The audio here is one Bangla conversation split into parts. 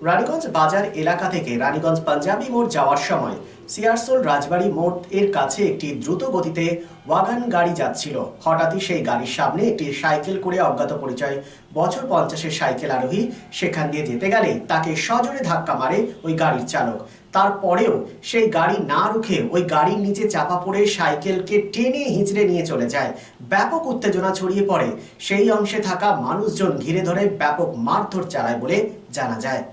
রানীগঞ্জ বাজার এলাকা থেকে রানীগঞ্জ পাঞ্জাবি মোড় যাওয়ার সময় সিয়ারসোল রাজবাড়ি মোড় এর কাছে একটি দ্রুত গতিতে ওয়াগন গাড়ি যাচ্ছিল। হঠাৎই সেই গাড়ির সামনে একটি সাইকেল করে অজ্ঞাত পরিচয় বছর 50-এর সাইকেল আরোহী সেখান দিয়ে যেতে গেলে তাকে সজোরে ধাক্কা মারে ওই গাড়ির চালক। তারপরেও সেই গাড়ি না রুখে ওই গাড়ির নিচে চাপা পড়ে সাইকেলকে টেনে হিঁচড়ে নিয়ে চলে যায়। ব্যাপক উত্তেজনা ছড়িয়ে পড়ে, সেই অংশে থাকা মানুষজন ঘিরে ধরে ব্যাপক মারধর চালায় বলে জানা যায়।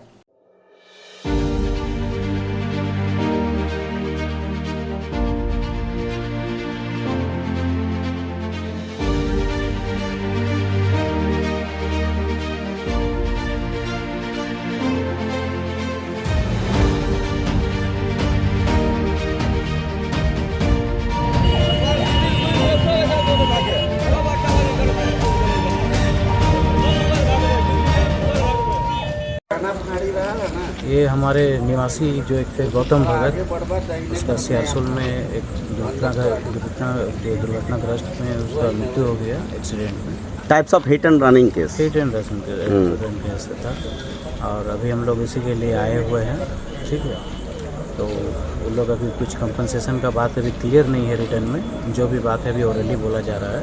ये हमारे निवासी जो एक थे गौतम भगत, उसका सियारसोल में एक दुर्घटनाग्रस्त में उसका मृत्यु हो गया एक्सीडेंट में। Types of hit and running case case था और अभी हम लोग इसी के लिए आए हुए हैं। ठीक है, तो वो लोग अभी कुछ कंपनसेशन का बात अभी क्लियर नहीं है रिटर्न में, जो भी बात है अभी ओरली बोला जा रहा है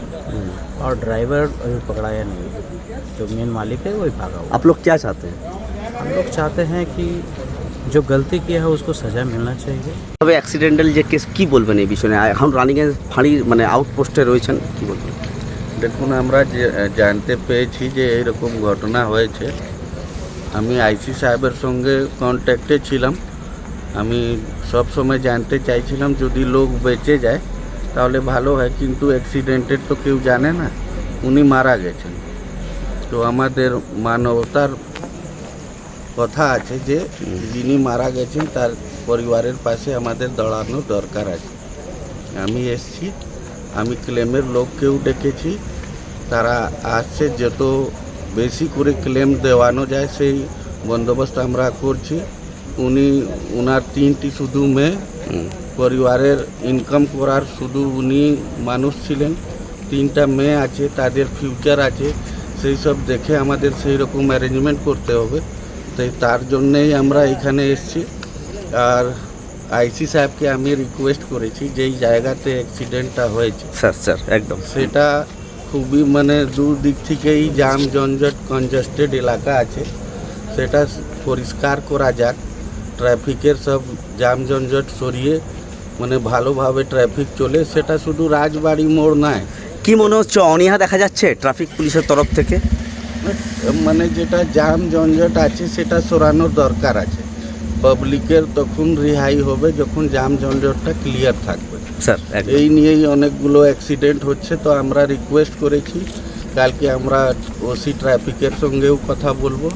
और ड्राइवर अभी पकड़ाया नहीं है, जो मेन मालिक है वही भागा हुआ। आप लोग क्या चाहते हैं? हम लोग चाहते हैं कि जो गलती किया है उसको सज़ा मिलना चाहिए। তবে অ্যাক্সিডেন্টাল যে কেস কি বলবেন এই বিষয়ে? এখন রানিংয়ে ফাঁড়ির মানে আউটপোস্টে রয়েছেন, কি বলবেন? দেখুন, আমরা জানতে পেয়েছি যে এইরকম ঘটনা হয়েছে। আমি আইসি সাহেবের সঙ্গে কন্ট্যাক্টে ছিলাম। আমি সব সময় জানতে চাইছিলাম যদি লোক বেঁচে যায় তাহলে ভালো হয়, কিন্তু অ্যাক্সিডেন্টের তো কেউ জানে না, উনি মারা গেছেন। তো আমাদের মানবতার কথা আছে যে যিনি মারা গেছেন তার পরিবারের পাশে আমাদের দাঁড়ানো দরকার আছে। আমি এসছি, আমি ক্লেমের লোককেও ডেকেছি, তারা আসছে, যত বেশি করে ক্লেম দেওয়ানো যায় সেই বন্দোবস্ত আমরা করছি। উনার 3টি শুধু মেয়ে, পরিবারের ইনকাম করার শুধু উনি মানুষ ছিলেন, 3টা মেয়ে আছে, তাদের ফিউচার আছে, সেই সব দেখে আমাদের সেই রকম অ্যারেঞ্জমেন্ট করতে হবে। তাই তার জন্যেই আমরা এখানে এসেছি। আর আইসি সাহেবকে আমি রিকোয়েস্ট করেছি যেই জায়গাতে অ্যাক্সিডেন্টটা হয়েছে স্যার একদম সেটা খুবই মানে দূর দিক থেকেই জাম জঞ্জট কনজেস্টেড এলাকা আছে, সেটা পরিষ্কার করা যাক। ট্রাফিকের সব জাম জঞ্জট সরিয়ে মানে ভালোভাবে ট্রাফিক চলে, সেটা শুধু রাজবাড়ি মোড় নয়। কি মনে হচ্ছে অনীহা দেখা যাচ্ছে ট্রাফিক পুলিশের তরফ থেকে? মানে যেটা জাম জঞ্জট আছে সেটা সরানোর দরকার আছে। পাবলিকের তখন রেহাই হবে যখন জাম জঞ্জটটা ক্লিয়ার থাকবে। স্যার এই নিয়েই অনেকগুলো অ্যাক্সিডেন্ট হচ্ছে। তো আমরা রিকোয়েস্ট করেছি, কালকে আমরা ওসি ট্রাফিকের সঙ্গেও কথা বলবো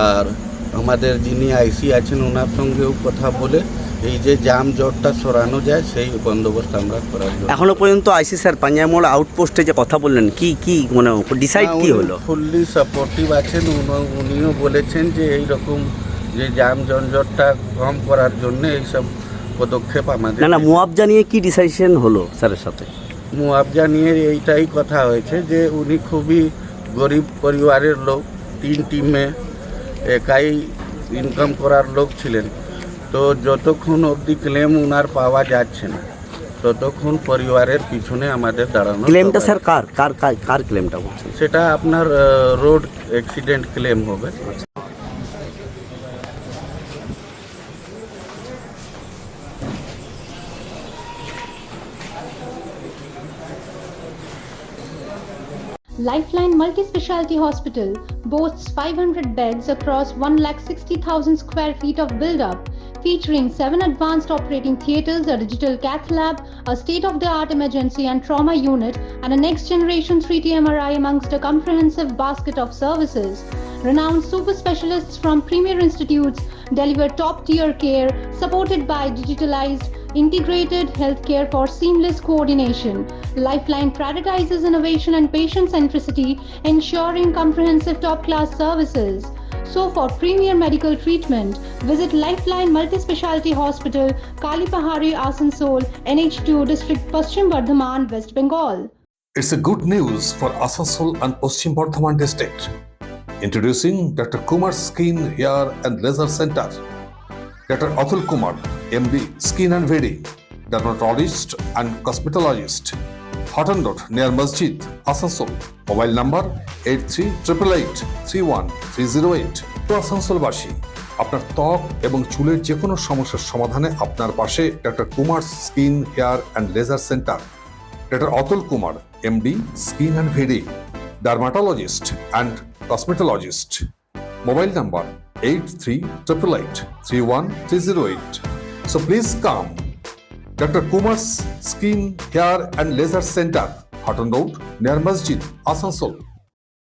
আর আমাদের যিনি আইসি আছেন ওনার সঙ্গেও কথা বলে এই যে জাম জটটা সরানো যায় সেই বন্দোবস্ত আমরা করার জন্য। এখনো পর্যন্ত আইসি স্যার পাঞ্জাবি মোড় আউটপোস্টে যে কথা বললেন, কি মানে ডিসাইড কি হলো? ফুললি সাপোর্টিভ আছেন, উনিও বলেছেন যে এইরকম যে জাম জঞ্জটটা কম করার জন্য এইসব পদক্ষেপ আমাদের। না মুআবজা নিয়ে কি ডিসিশন হলো স্যারের সাথে? মুআবজা নিয়ে এইটাই কথা হয়েছে যে উনি খুবই গরিব পরিবারের লোক, 3টি মেয়ে, একাই ইনকাম করার লোক ছিলেন। তো যতক্ষণ অবধি ক্লেম উনার পাওয়া যাচ্ছে না ততক্ষণ পরিবারের পিছনে আমাদের দাঁড়ানো। ক্লেমটা স্যার কার ক্লেমটা বলছেন? সেটা আপনার রোড অ্যাক্সিডেন্ট ক্লেম হবে। Lifeline Multi-Specialty Hospital boasts 500 beds across 160,000 square feet of build-up, featuring 7 advanced operating theatres, a digital cath lab, a state-of-the-art emergency and trauma unit, and a next-generation 3D MRI amongst a comprehensive basket of services. Renowned super specialists from premier institutes deliver top-tier care supported by digitalized integrated healthcare for seamless coordination. Lifeline prioritizes innovation and patient centricity, ensuring comprehensive top-class services. So for premier medical treatment, visit Lifeline Multi-Specialty Hospital, Kalipahari, Asansol, NH2 District, Paschim Bardhaman, West Bengal. It's a good news for Asansol and Paschim Bardhaman district. Introducing Dr. Kumar Skin, Hair and Laser Center. Dr. Atul Kumar, MD, Skin and Very, Dermatologist and Cosmetologist. Hotton Road near Masjid, Asansol. Mobile number 8388831308. আসানসোলবাসী, আপনার ত্বক এবং চুলের যে কোনো সমস্যার সমাধানে আপনার পাশে doctor Kumar skin, hair and laser centre. Doctor Atul Kumar, MD, Skin and Very, Dermatologist and Cosmetologist. Mobile number 8388831308. So please come. Dr. Kumar's Skin, Hair and Laser Center, Hotton Road near Masjid, Asansol.